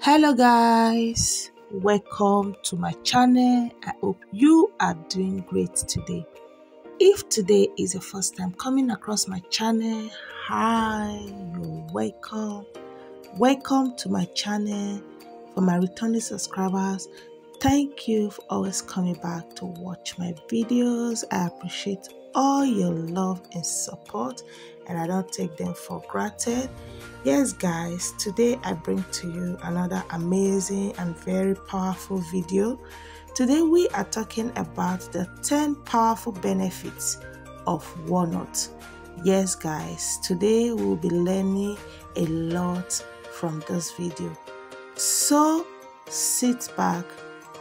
Hello guys, welcome to my channel. I hope you are doing great today. If today is your first time coming across my channel, hi, you're welcome. Welcome to my channel. For my returning subscribers, thank you for always coming back to watch my videos. I appreciate all your love and support, and I don't take them for granted. Yes guys, today I bring to you another amazing and very powerful video. Today we are talking about the 10 powerful benefits of walnut. Yes guys, today we will be learning a lot from this video. So sit back,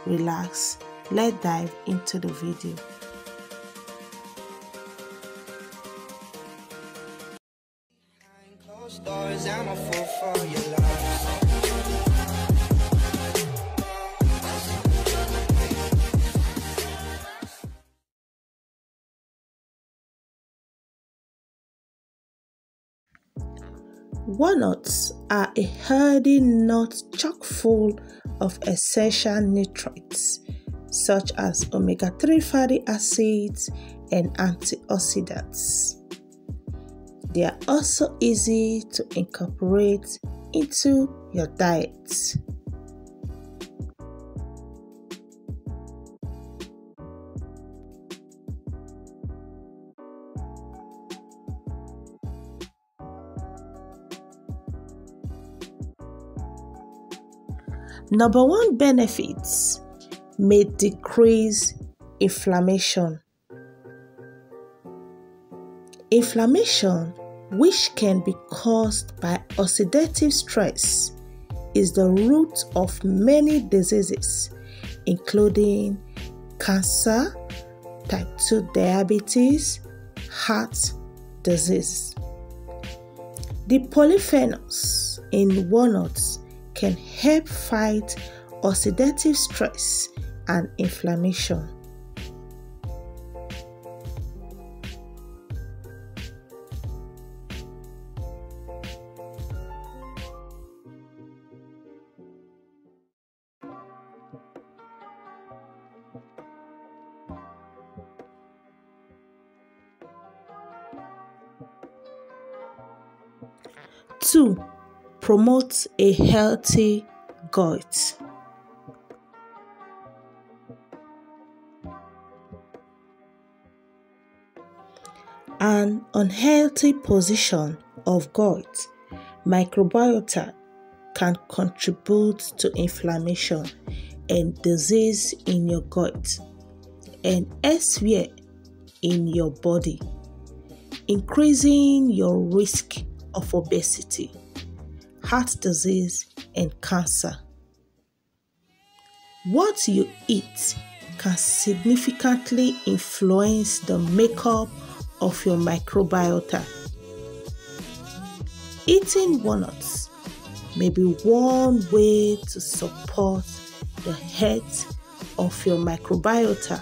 relax, let's dive into the video. I'm a fool for your love. Walnuts are a healthy nut chock full of essential nutrients such as omega-3 fatty acids and antioxidants. They are also easy to incorporate into your diet. Number one benefits may decrease inflammation. Inflammation, which can be caused by oxidative stress, is the root of many diseases, including cancer, type 2 diabetes, heart disease. The polyphenols in walnuts can help fight oxidative stress and inflammation. Two, promote a healthy gut. An unhealthy position of gut microbiota can contribute to inflammation and disease in your gut and elsewhere in your body, increasing your risk of obesity, heart disease, and cancer. What you eat can significantly influence the makeup of your microbiota. Eating walnuts may be one way to support the health of your microbiota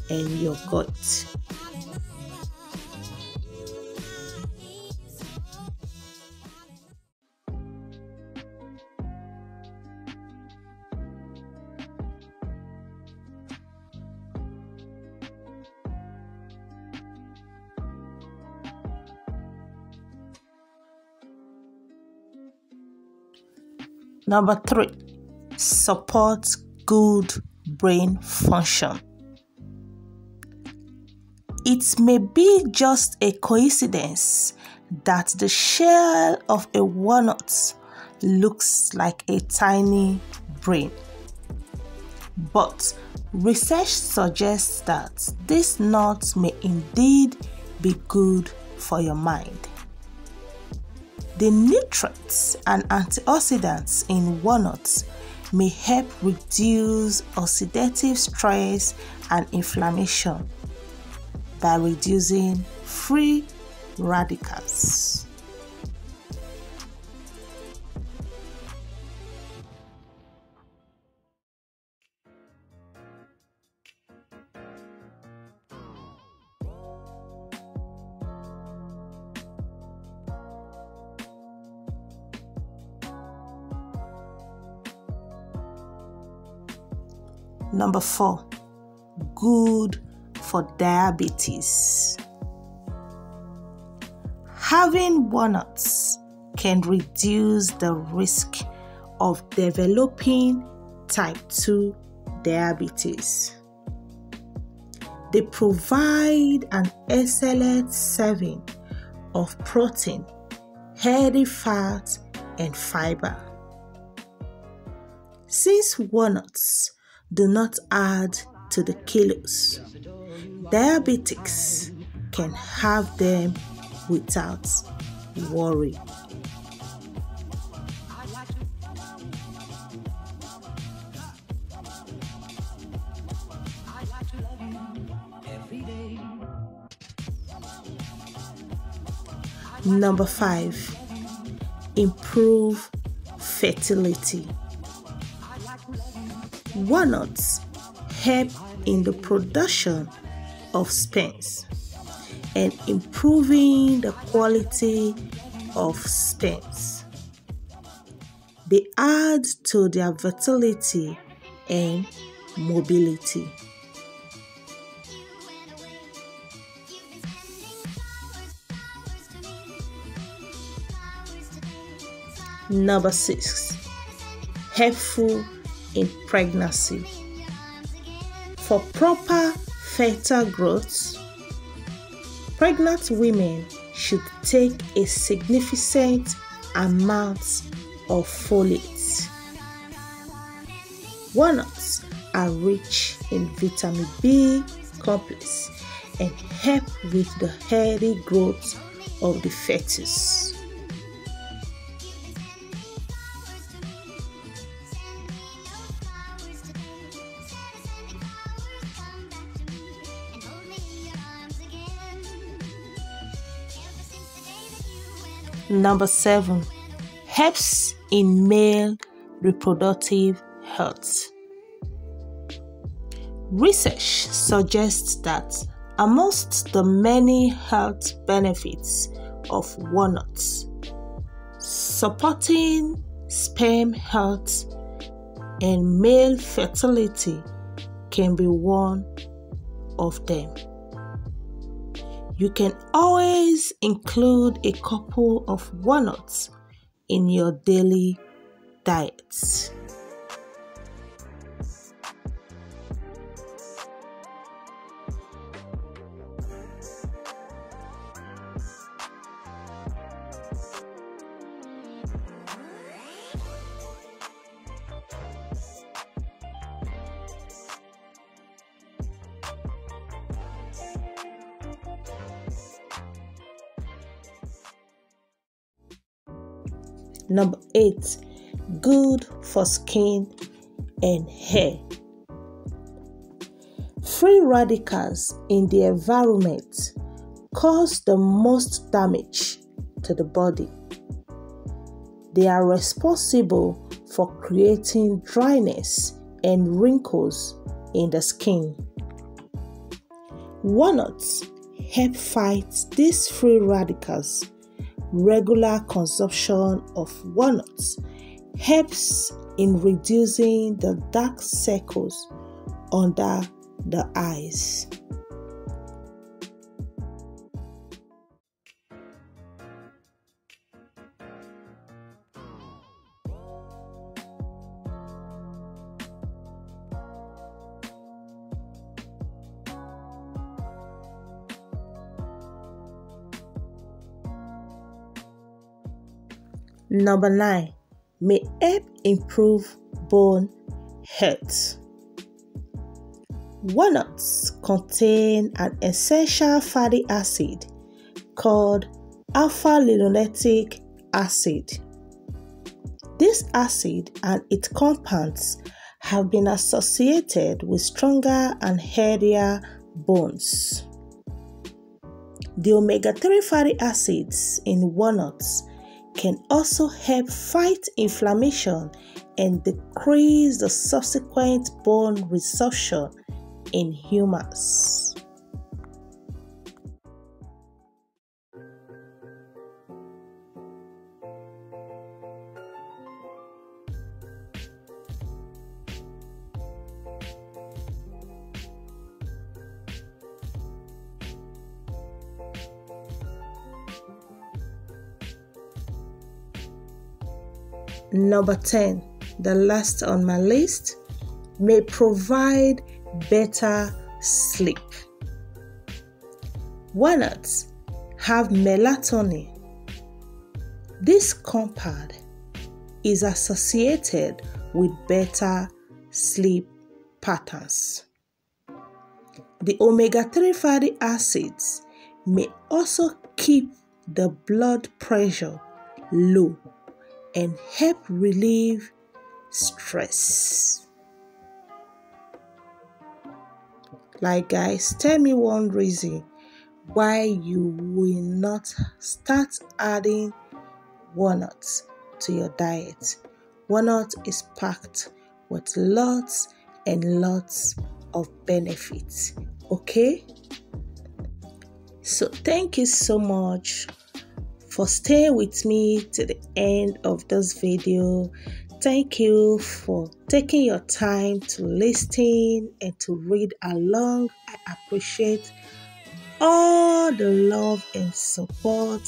and your gut. Number 3, support good brain function. It may be just a coincidence that the shell of a walnut looks like a tiny brain. But research suggests that this nut may indeed be good for your mind. The nutrients and antioxidants in walnuts may help reduce oxidative stress and inflammation by reducing free radicals. Number 4, good for diabetes. Having walnuts can reduce the risk of developing type 2 diabetes. They provide an excellent serving of protein, healthy fat, and fiber. Since walnuts do not add to the kilos, diabetics can have them without worry. Number 5, improve fertility. Walnuts help in the production of sperms and improving the quality of sperms. They add to their fertility and mobility. Number 6, helpful in pregnancy. For proper fetal growth, pregnant women should take a significant amount of folate. Walnuts are rich in vitamin B complex and help with the healthy growth of the fetus. Number 7, helps in male reproductive health. Research suggests that amongst the many health benefits of walnuts, supporting sperm health and male fertility can be one of them. You can always include a couple of walnuts in your daily diet. Number 8, good for skin and hair. Free radicals in the environment cause the most damage to the body. They are responsible for creating dryness and wrinkles in the skin. Walnuts help fight these free radicals. Regular consumption of walnuts helps in reducing the dark circles under the eyes. Number 9, may help improve bone health. Walnuts contain an essential fatty acid called alpha-linoleic acid. This acid and its compounds have been associated with stronger and healthier bones. The omega-3 fatty acids in walnuts can also help fight inflammation and decrease the subsequent bone resorption in humans. Number 10, the last on my list, may provide better sleep. Walnuts have melatonin. This compound is associated with better sleep patterns. The omega-3 fatty acids may also keep the blood pressure low and help relieve stress. Like, guys, tell me one reason why you will not start adding walnuts to your diet. Walnut is packed with lots and lots of benefits. Okay? So thank you so much for staying with me to the end of this video. Thank you for taking your time to listen and to read along. I appreciate all the love and support.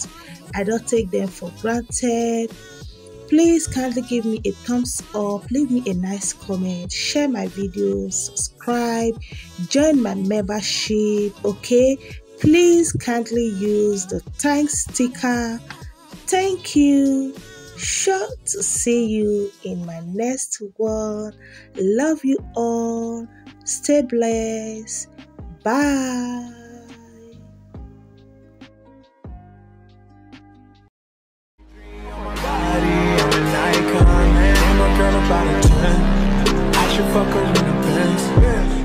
I don't take them for granted. Please kindly give me a thumbs up, leave me a nice comment, share my videos, subscribe, join my membership, okay? Please kindly use the thanks sticker. Thank you. Sure to see you in my next one. Love you all. Stay blessed. Bye. Girl about a 10. I should fuck her in the Benz.